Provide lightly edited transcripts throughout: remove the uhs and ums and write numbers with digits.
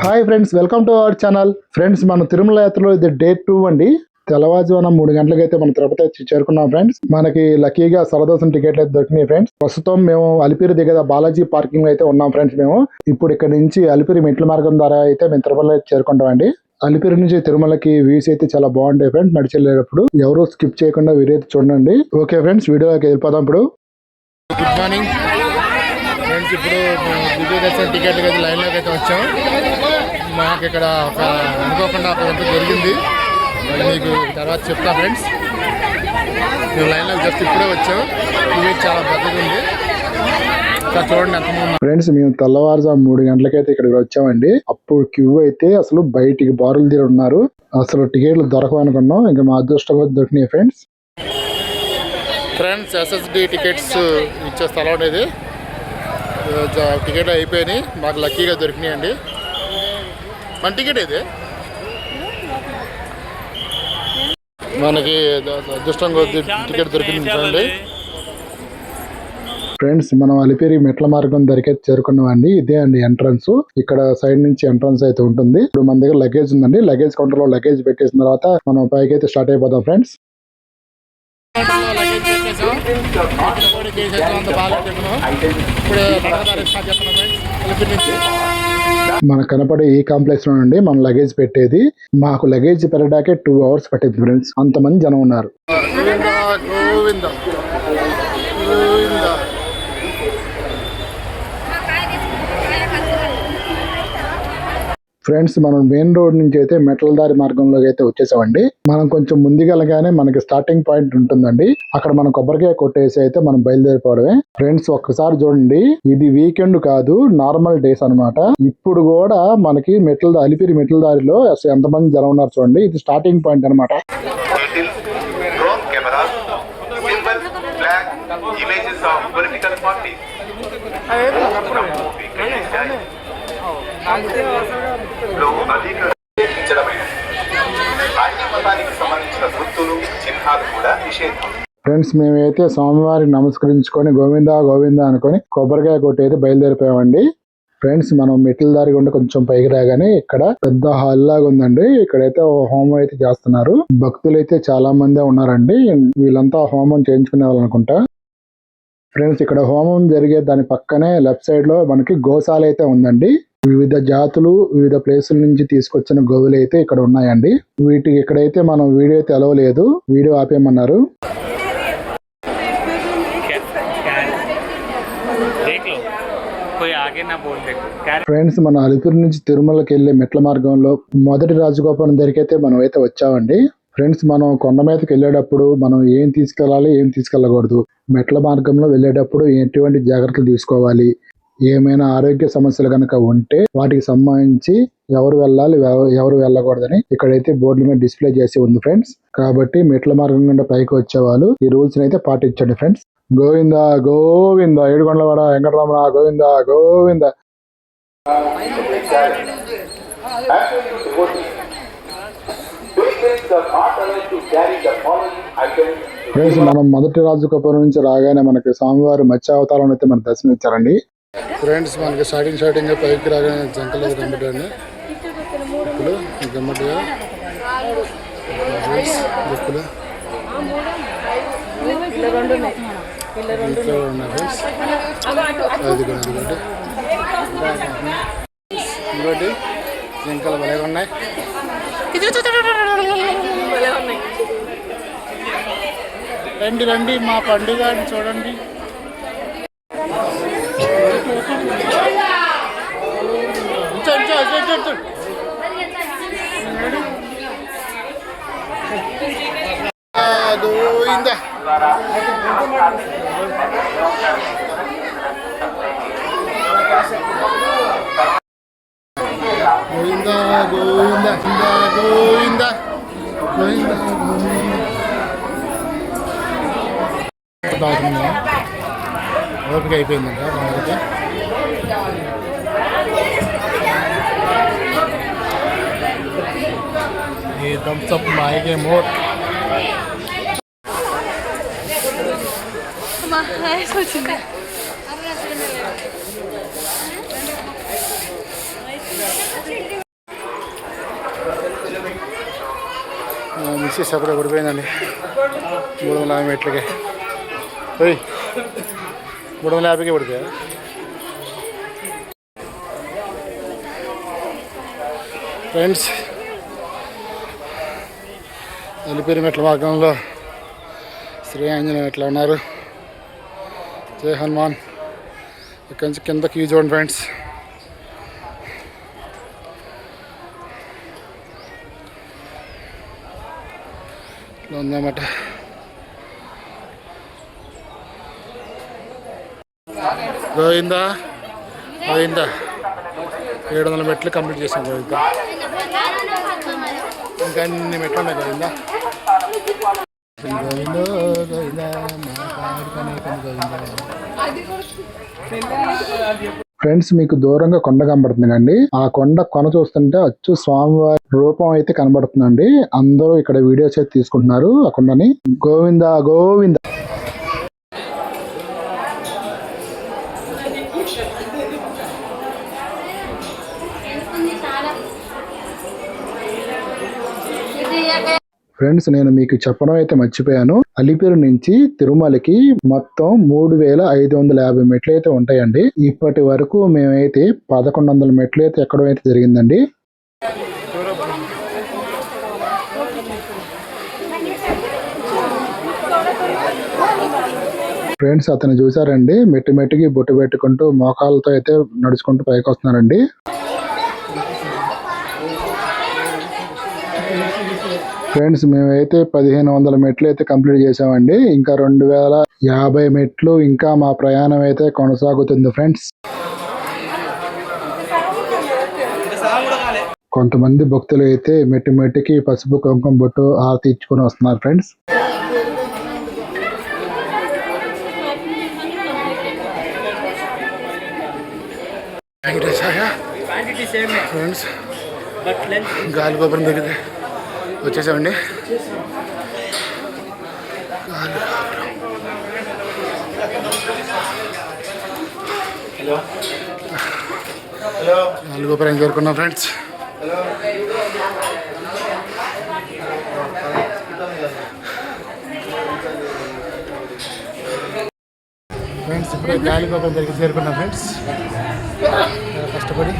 Hi friends, welcome to our channel. Friends, మన తిరుమల యాత్రలో ఇది డే 2 అండి. తెల్లవారుజామున 3 గంటలకైతే మనం తిరుపతి చేరుకున్నాం ఫ్రెండ్స్. మనకి లక్కీగా సరదర్శనం టికెట్లు అయితే దొరికినాయి ఫ్రెండ్స్. ప్రస్తుతం మేము అలిపిరి దగ్గర బాలాజీ పార్కింగ్ అయితే ఉన్నాం ఫ్రెండ్స్. మేము ఇప్పుడు ఇక్కడ నుంచి అలిపిరి మెట్ల మార్గం ద్వారా అయితే మేము తిరుమల చేరుకుంటాం అండి. అలిపిరి నుంచి తిరుమలకి వ్యూస్ అయితే చాలా బాగుంటాయి ఫ్రెండ్స్. నడిచెళ్ళేటప్పుడు ఎవరు స్కిప్ చేయకుండా వీడియో అయితే చూడండి. ఓకే ఫ్రెండ్స్, వీడియోకి వెళ్ళిపోదాం ఇప్పుడు. గుడ్ మార్నింగ్ ఫ్రెండ్స్, ఇప్పుడు దివ్య దర్శనం టికెట్లకి అయితే లైన్లోకి అయితే వచ్చాం. మాకు ఇక్కడ ఒక అనుకోకుండా ఒక ఎంత జరిగింది, మీకు తర్వాత చెప్తా ఫ్రెండ్స్. మేము లైన్లోకి జస్ట్ ఇప్పుడే వచ్చాం. ఇది చాలా పెద్దగా ఉంది, చూడండి ఎంతమంది ఫ్రెండ్స్. మేము తెల్లవారుజాము 3 గంటలకైతే ఇక్కడికి వచ్చామండి. అప్పుడు క్యూ అయితే అసలు బయటికి బారులు తీరు ఉన్నారు. అసలు టికెట్లు దొరకవనుకున్నాం, ఇంకా మా అదృష్టంగా దొరికినాయి ఫ్రెండ్స్. ఎస్ఎస్డి టికెట్స్ ఇచ్చే స్థలం అనేది టికెట్ అయిపోయినాయి, మాకు లక్కీగా దొరికినాయి అండి. మన టికెట్ ఇది మనకి అదృష్టంగా టికెట్ దొరికింది అండి. ఫ్రెండ్స్, మనం అలిపిరి మెట్ల మార్గం దగ్గరికి చేరుకున్నామండి. ఇదే అండి ఎంట్రన్స్. ఇక్కడ సైడ్ నుంచి ఎంట్రన్స్ అయితే ఉంటుంది. ఇప్పుడు మన దగ్గర లగేజ్ ఉందండి. లగేజ్ కౌంటర్ లో లగేజ్ పెట్టేసిన తర్వాత మనం పైకి అయితే స్టార్ట్ అయిపోతాం ఫ్రెండ్స్. మనకు కనపడే ఈ కాంప్లెక్స్ లో నుండి మనం లగేజ్ పెట్టేది. మాకు లగేజ్ పెట్టడాకే 2 hours పట్టింది ఫ్రెండ్స్. అంతమంది జనం ఉన్నారు. ఫ్రెండ్స్, మనం మెయిన్ రోడ్ నుంచి అయితే మెట్ల దారి మార్గంలోకి అయితే వచ్చేసామండి. మనం కొంచెం ముందుకెళ్ళగానే మనకి స్టార్టింగ్ పాయింట్ ఉంటుందండి. అక్కడ మనం కొబ్బరికాయ కొట్టేసి అయితే మనం బయలుదేరిపోవడమే. ఫ్రెండ్స్, ఒక్కసారి చూడండి, ఇది వీకెండ్ కాదు, నార్మల్ డేస్ అన్నమాట. ఇప్పుడు కూడా మనకి అలిపిరి మెట్ల దారిలో అసలు ఎంతమంది జనం ఉన్నారు చూడండి. ఇది స్టార్టింగ్ పాయింట్ అనమాట. ఫ్రెండ్స్, మేమైతే స్వామివారికి నమస్కరించుకొని గోవిందా గోవిందా అనుకొని కొబ్బరికాయ కొట్టి అయితే బయలుదేరిపోయామండి. ఫ్రెండ్స్, మనం మెట్ల దారి గుండా కొంచెం పైకి రాగానే ఇక్కడ పెద్ద హాల్ లాగా ఉందండి. ఇక్కడైతే హోమం అయితే చేస్తున్నారు. భక్తులు అయితే చాలా మందే ఉన్నారండి. వీళ్ళంతా హోమం చేయించుకునే వాళ్ళు అనుకుంటా. ఫ్రెండ్స్, ఇక్కడ హోమం జరిగే దాని పక్కనే లెఫ్ట్ సైడ్ లో మనకి గోశాల అయితే ఉందండి. వివిధ జాతులు వివిధ ప్లేసుల నుంచి తీసుకొచ్చిన గోవులు అయితే ఇక్కడ ఉన్నాయండి. వీటికి ఇక్కడైతే మనం వీడియో అయితే అలవలేదు, వీడియో ఆపేయమన్నారు. ఫ్రెండ్స్, మన అలిపిరి నుంచి తిరుమలకి వెళ్లే మెట్ల మార్గంలో మొదటి రాజగోపురం దగ్గరికి అయితే మనం అయితే వచ్చామండి. ఫ్రెండ్స్, మనం కొండ మీదకి వెళ్ళేటప్పుడు మనం ఏం తీసుకెళ్ళాలి, ఏం తీసుకెళ్ళకూడదు, మెట్ల మార్గంలో వెళ్ళేటప్పుడు ఎటువంటి జాగ్రత్తలు తీసుకోవాలి, ఏమైనా ఆరోగ్య సమస్యలు కనుక ఉంటే వాటికి సంబంధించి ఎవరు వెళ్ళాలి ఎవరు వెళ్ళకూడదని ఇక్కడైతే బోర్డుల మీద డిస్ప్లే చేసి ఉంది ఫ్రెండ్స్. కాబట్టి మెట్ల మార్గం గుండా పైకి వచ్చేవాళ్ళు ఈ రూల్స్ అయితే పాటించండి ఫ్రెండ్స్. గోవింద గోవింద, ఏడుకొండలవాడ వెంకటరమణ గోవింద గోవింద. ఫ్రెండ్స్, మనం మొదటి రాజగోపురం నుంచి రాగానే మనకి స్వామివారి మత్స్యావతారం అయితే మనకు దర్శనం ఇచ్చారండి. ఫ్రెండ్స్, మనకి స్టార్టింగ్ పైకి రాగానే జంకలు గమ్మటండి. ఇప్పుడు గమ్మటిగా గుప్పులు ఇంకోటి జంకలు భలేగా ఉన్నాయి. రండి రండి, మా పండుగ చూడండి. గోవిందా గోవిందా గోవిందా గోవిందా గోవిందా. ఓపిక అయిపోయిందంట మనకి. ఈ థమ్స్ అప్ మాయకే మోర్. అప్పుడే పడిపోయిందండి 350 మెట్లకి 350కి పడిపోయా. ఫ్రెండ్స్ అలిపిరి మెట్ల మార్గంలో శ్రీ ఆంజనేయ ఎట్లా ఉన్నారు. జై హనుమాన్. ఇక్కడి నుంచి కిందకి వ్యూ చూడండి ఫ్రెండ్స్. ఇట్లా ఉందన్నమాట. గోవిందా గోవిందా 700 మెట్లు కంప్లీట్ చేసాం గోవిందా. ఇంకా అన్ని మెట్లు ఉన్నాయి గోవిందా. గోవిందో గోవిందా ఫ్రెండ్స్ మీకు దూరంగా కొండ కనబడుతుందండి. ఆ కొండ కొన చూస్తుంటే అచ్చు స్వామివారి రూపం అయితే కనబడుతుందండి. అందరూ ఇక్కడ వీడియోస్ అయితే తీసుకుంటున్నారు ఆ కొండని. గోవిందా గోవింద. ఫ్రెండ్స్ నేను మీకు చెప్పడం అయితే మర్చిపోయాను. అలిపిరి నుంచి తిరుమలకి మొత్తం 3550 మెట్లు అయితే ఉంటాయండి. ఇప్పటి వరకు మేమైతే 1100 మెట్లు అయితే ఎక్కడం అయితే జరిగిందండి. ఫ్రెండ్స్ అతను చూసారండి, మెట్టు మెట్టుకి బొట్టు పెట్టుకుంటూ మోకాళ్ళతో అయితే నడుచుకుంటూ పైకి వస్తున్నారండి. ఫ్రెండ్స్ మేమైతే 1500 మెట్లు అయితే కంప్లీట్ చేసామండి. ఇంకా 2050 మెట్లు ఇంకా మా ప్రయాణం అయితే కొనసాగుతుంది ఫ్రెండ్స్. కొంతమంది భక్తులు అయితే మెట్టు మెట్టుకి పసుపు కుంకుమ బొట్టు హారతి ఇచ్చుకొని వస్తున్నారు ఫ్రెండ్స్. ఫ్రెండ్స్ గాలిగోపురం దగ్గర వచ్చేసామండి. గాలిగోపురం చేరుకున్నాం ఫ్రెండ్స్. ఫ్రెండ్స్ ఇప్పుడే గాలిగోపురం దగ్గర చేరుకున్నాం ఫ్రెండ్స్. కష్టపడి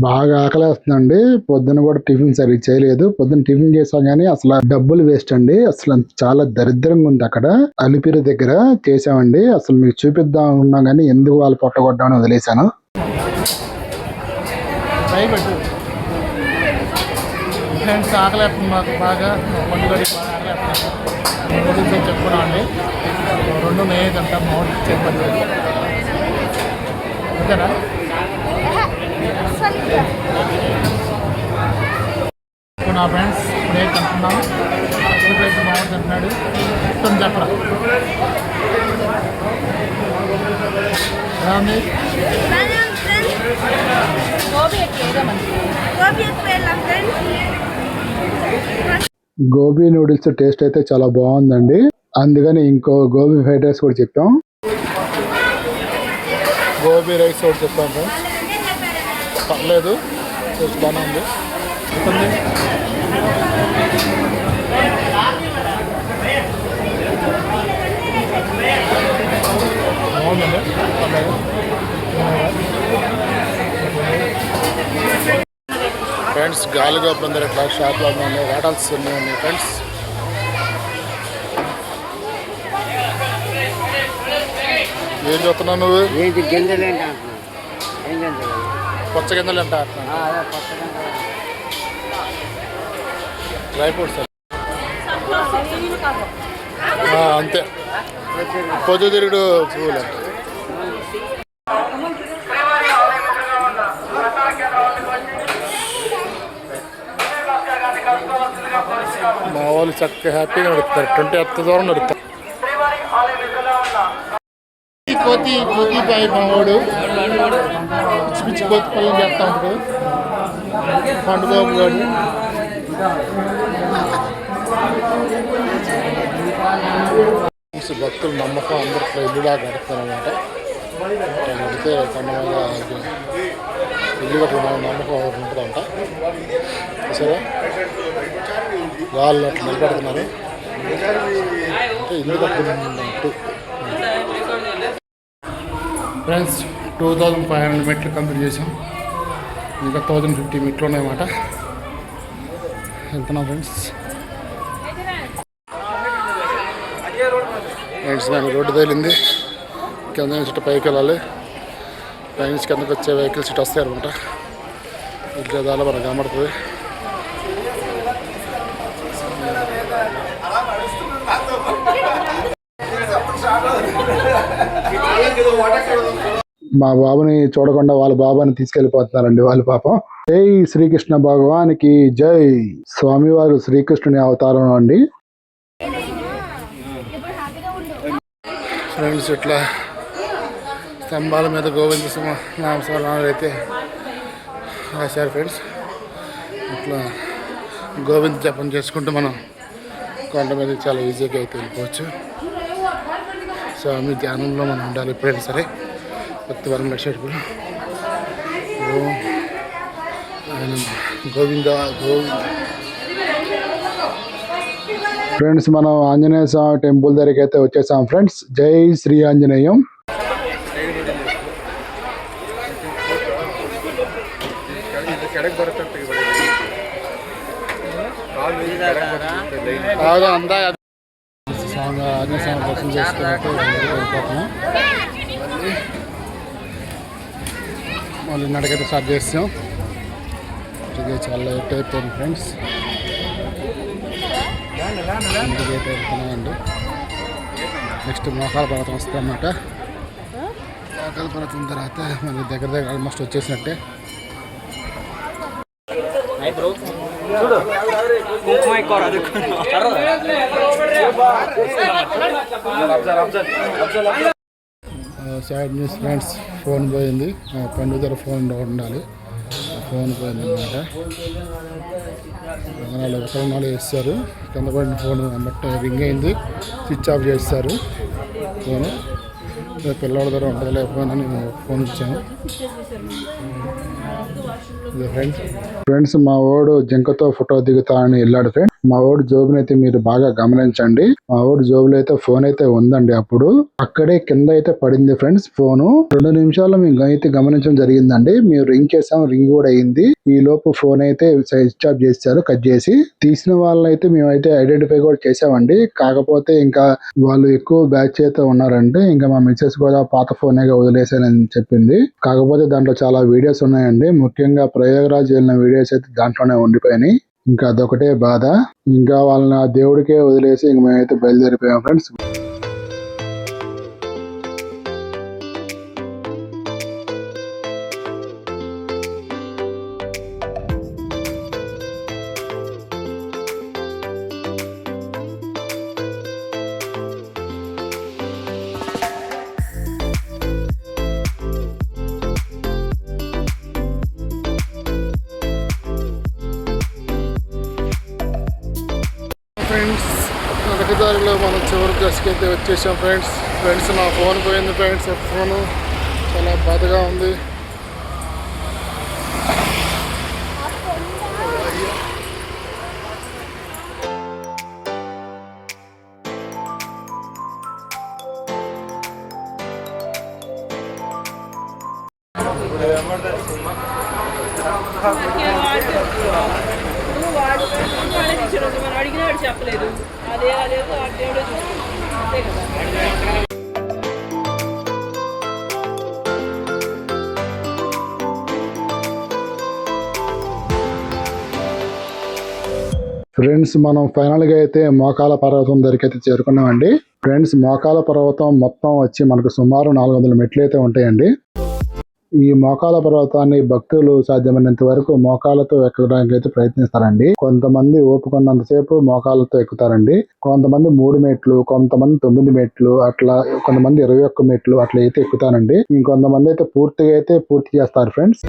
బాగా ఆకలేస్తుందండి. పొద్దున కూడా టిఫిన్ సరిగ్గా చేయలేదు. పొద్దున్న టిఫిన్ చేసాం కానీ అసలు డబ్బులు వేస్ట్ అండి. అసలు చాలా దరిద్రంగా ఉంది. అక్కడ అలిపిరి దగ్గర చేసామండి. అసలు మీకు చూపిద్దాం అనుకున్నా కానీ ఎందుకు వాళ్ళు పొట్టగొడ్డామని వదిలేశాను. ఫ్రెండ్స్ ఆకలేస్తుంది మాకు బాగా. చెప్పుకున్నాం అండి. 2 నెయ్యి అంట మౌంట్ చెప్పండి. ఓకేనా నా ఫ్రెండ్స్ ఇప్పుడే తింటున్నాం. మౌంట్ తింటున్నాడు. మొత్తం చెప్పరా గోబీ నూడిల్స్ టేస్ట్ అయితే చాలా బాగుందండి. అందుకని ఇంకో గోబీ ఫ్రైడ్ రైస్ కూడా చెప్పాం. గోబీ రైస్ కూడా చెప్పాం ఫ్రెండ్స్. పర్లేదు, టేస్ట్ బాగానే ఉంది. బాగుందండి. ఫ్రెండ్స్ గాలిగోపురం దగ్గర ఇట్లా షాప్లో ఉన్నాయి, హోటల్స్ ఉన్నాయి ఫ్రెండ్స్. ఏం చెప్తున్నావు నువ్వు? పచ్చ గింజలు ఎంత డ్రై ఫ్రూట్స్ అంతే. పొద్దుతిరుగుడు పువ్వులు మా వాళ్ళు చక్కగా హ్యాపీగా నడుపుతారు. 20 దూరం నడుపుతారు. కోతి బాయ్ మా వాడు పిచ్చి పిచ్చి కోతి పళ్ళని చేస్తూ ఉంటాడు. పండుగ గారు భక్తులు నమ్మకం అందరిలో ఇల్లులా గడుపుతారన్నమాట. పెడితే కొండ మీద ఇల్లు కట్టుకున్న నమ్మకం ఒకటి ఉంటుందంట. సరే వాళ్ళు అట్లా నిలబెడుతున్నారు అంటే ఇల్లు కట్టుకున్నట్టు. ఫ్రెండ్స్ 2500 మెట్లు కంప్లీట్ చేసాం. ఇంకా 1050 మెట్లు ఉన్నాయన్నమాట. వెళ్తున్నాం ఫ్రెండ్స్. దానికి రోడ్డు తేలింది. కింద నుంచి పైకి వెళ్ళాలి. పై నుంచి కిందకి వచ్చే వెహికల్స్ ఇటు వస్తాయి అనమాట. ఉద్యోగాలు మనకు కనబడుతుంది. మా బాబుని చూడకుండా వాళ్ళ బాబాని తీసుకెళ్ళిపోతున్నారండి వాళ్ళు పాపం. జై శ్రీకృష్ణ భగవానికి జై. స్వామివారు శ్రీకృష్ణుని అవతారం అండి. ఫ్రెండ్స్ ఇట్లా స్తంభాల మీద గోవింద నామస్మరణాలు అయితే రాశారు ఫ్రెండ్స్. ఇట్లా గోవింద జపం చేసుకుంటూ మనం కొండ మీద చాలా ఈజీగా అయితే వెళ్ళిపోవచ్చు. స్వామి ధ్యానంలో మనం ఉండాలి ఎప్పుడైనా సరే. కొత్తవరం లక్షకులు గోవింద గోవింద. ఫ్రెండ్స్ మనం ఆంజనేయ స్వామి టెంపుల్ దగ్గరికి అయితే వచ్చేసాం ఫ్రెండ్స్. జై శ్రీ ఆంజనేయం. ఆంజనేయ స్వామి దర్శనం చేసుకున్నట్టు వెళ్ళిపోతున్నాం. మళ్ళీ నడకైతే స్టార్ట్ చేస్తాం. ఇది చాలా లేట్ అయిపోయింది ఫ్రెండ్స్. ఇంటికైతే వెళ్తున్నామండి. నెక్స్ట్ మోకాల పర్వతం వస్తుంది అన్నమాట. మోకాల పర్వతం తర్వాత మన దగ్గర ఆల్మోస్ట్ వచ్చేసినట్టే. Sad news friends. ఫోన్ పోయింది. పండుగ దగ్గర ఫోన్ ఉండాలి. ఫోన్ పోయింది అనమాట. ఒకనాలు వేస్తారు. కింద పడిన ఫోన్ బట్ రింగ్ అయింది. స్విచ్ ఆఫ్ చేస్తారు ఫోను. పిల్లవాడి దగ్గర ఉంటుంది లేకపోయినా నేను ఫోన్ ఇచ్చాను. ఫ్రెండ్స్ మా వాడు జింకతో ఫోటో దిగుతా అని వెళ్ళాడు ఫ్రెండ్స్. మా వాడు జోబుని అయితే మీరు బాగా గమనించండి. మా వాడు జోబులో అయితే ఫోన్ అయితే ఉందండి. అప్పుడు అక్కడే కింద అయితే పడింది ఫ్రెండ్స్. ఫోను 2 నిమిషాల్లో మేము అయితే గమనించడం జరిగిందండి. మేము రింగ్ చేసాం. రింగ్ కూడా అయింది. ఈ లోపు ఫోన్ అయితే స్విచ్ ఆఫ్ చేశారు. కట్ చేసి తీసిన వాళ్ళైతే మేమైతే ఐడెంటిఫై కూడా చేసామండి. కాకపోతే ఇంకా వాళ్ళు ఎక్కువ బ్యాచ్ అయితే ఉన్నారంటే ఇంకా మా మిస్సెస్ కూడా పాత ఫోనేగా వదిలేసానని చెప్పింది. కాకపోతే దాంట్లో చాలా వీడియోస్ ఉన్నాయండి. ముఖ్యంగా ప్రయాగరాజ్ వెళ్ళిన వీడియోస్ అయితే దాంట్లోనే ఉండిపోయినాయి. ఇంకా అదొకటే బాధ. ఇంకా వాళ్ళని ఆ దేవుడికే వదిలేసి ఇంక మేమైతే బయలుదేరిపోయాం ఫ్రెండ్స్. ఫ్రెండ్స్ ఒకటి దారిలో మనం చివరి దశకి అయితే వచ్చేసాం ఫ్రెండ్స్. నా ఫోన్ పోయింది ఫ్రెండ్స్. ఫోను చాలా బాధగా ఉంది. అడిగినాడు చెప్పలేదు. అదే అదేదో అడ్డేవాడో అంతే కదా. ఫ్రెండ్స్ మనం ఫైనల్గా అయితే మోకాల పర్వతం దగ్గరికి అయితే చేరుకున్నామండి. ఫ్రెండ్స్ మోకాల పర్వతం మొత్తం వచ్చి మనకు సుమారు 400 మెట్లు అయితే ఉంటాయండి. ఈ మోకాల పర్వతాన్ని భక్తులు సాధ్యమైనంత వరకు మోకాలతో ఎక్కడానికి అయితే ప్రయత్నిస్తారండి. కొంతమంది ఓపుకున్నంతసేపు మోకాలతో ఎక్కుతారండి. కొంతమంది 3 మెట్లు, కొంతమంది 9 మెట్లు, అట్లా కొంతమంది 21 మెట్లు అట్లా అయితే ఎక్కుతారండి. ఇంకొంతమంది అయితే పూర్తి చేస్తారు ఫ్రెండ్స్.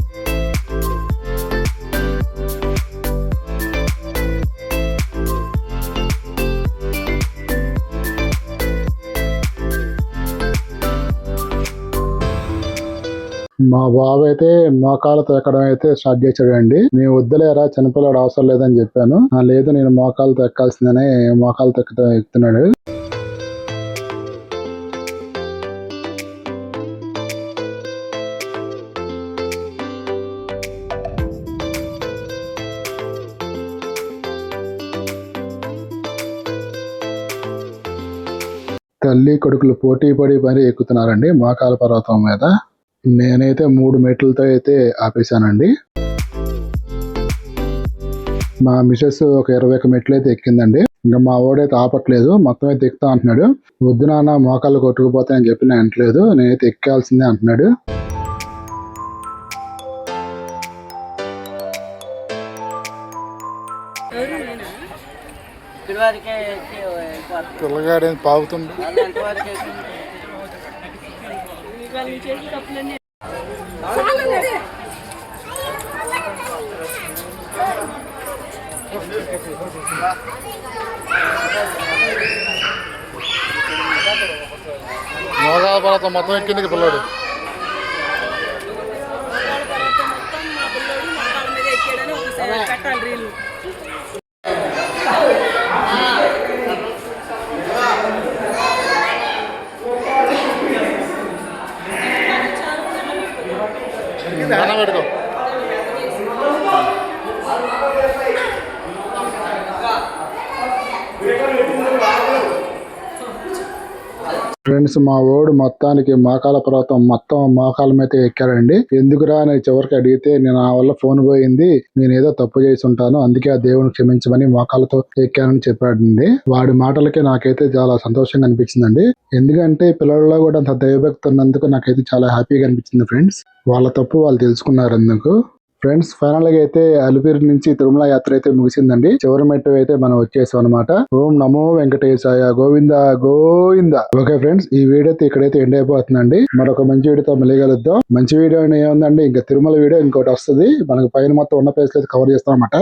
మా బాబు అయితే మోకాలతో ఎక్కడం అయితే స్టార్ట్ చేశాడండి. నేను వద్దులేరా చిన్నపిల్లడు అవసరం లేదని చెప్పాను. లేదు నేను మోకాలతో ఎక్కాల్సిందని మోకాలతో ఎక్కుతున్నాడు. తల్లి కొడుకులు పోటీ పడి మరి ఎక్కుతున్నారండి మోకాల పర్వతం మీద. నేనైతే 3 మెట్లతో అయితే ఆపేశానండి. మా మిసెస్ ఒక 20 మెట్లు అయితే ఎక్కిందండి. ఇంకా మా ఓడైతే ఆపట్లేదు, మొత్తం అయితే ఎక్కుతా అంటున్నాడు. వద్దు నాన్న మోకాళ్ళు కొట్టుకుపోతాయని చెప్పి నేను అంటలేదు, నేనైతే ఎక్కాల్సిందే అంటున్నాడు. పిల్లగాడు పాగుతుంది. మోగాల పర్వతం మొత్తం ఎక్కింది పిల్లడు. పెట్టుకో. ఫ్రెండ్స్ మా ఓడు మొత్తానికి మోకాల పర్వతం మొత్తం మోకాల మీద ఎక్కాడండి. ఎందుకురా అని చివరికి అడిగితే నేను నా వల్ల ఫోన్ పోయింది, నేను ఏదో తప్పు చేసి ఉంటాను, అందుకే ఆ దేవుని క్షమించమని మోకాలతో ఎక్కానని చెప్పాడండి. వాడి మాటలకి నాకైతే చాలా సంతోషంగా అనిపించిందండి. ఎందుకంటే పిల్లల్లో కూడా అంత దైవభక్తి ఉన్నందుకు నాకైతే చాలా హ్యాపీగా అనిపించింది ఫ్రెండ్స్. వాళ్ళ తప్పు వాళ్ళు తెలుసుకున్నారు అందుకు. ఫ్రెండ్స్ ఫైనల్ గా అయితే అలిపిరి నుంచి తిరుమల యాత్ర అయితే ముగిసిందండి. చివరి మెట్టు అయితే మనం వచ్చేసాం అనమాట. ఓం నమో వెంకటేశాయ గోవింద గోవింద. ఓకే ఫ్రెండ్స్ ఈ వీడియో అయితే ఇక్కడైతే ఎండ్ అయిపోతుందండి. మరొక మంచి వీడియోతో మళ్ళీ కలుద్దాం. మంచి వీడియో ఏముందండి, ఇంకా తిరుమల వీడియో ఇంకోటి వస్తుంది. మనకు పైన మొత్తం ఉన్న ప్లేస్ అయితే కవర్ చేస్తాం అనమాట.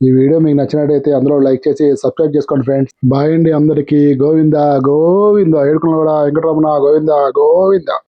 ఈ వీడియో మీకు నచ్చినట్టయితే అందులో లైక్ చేసి సబ్స్క్రైబ్ చేసుకోండి ఫ్రెండ్స్. బాయ్ అండి అందరికి. గోవింద గోవింద. ఏడుకున్న కూడా వెంకటరమణ గోవింద గోవింద.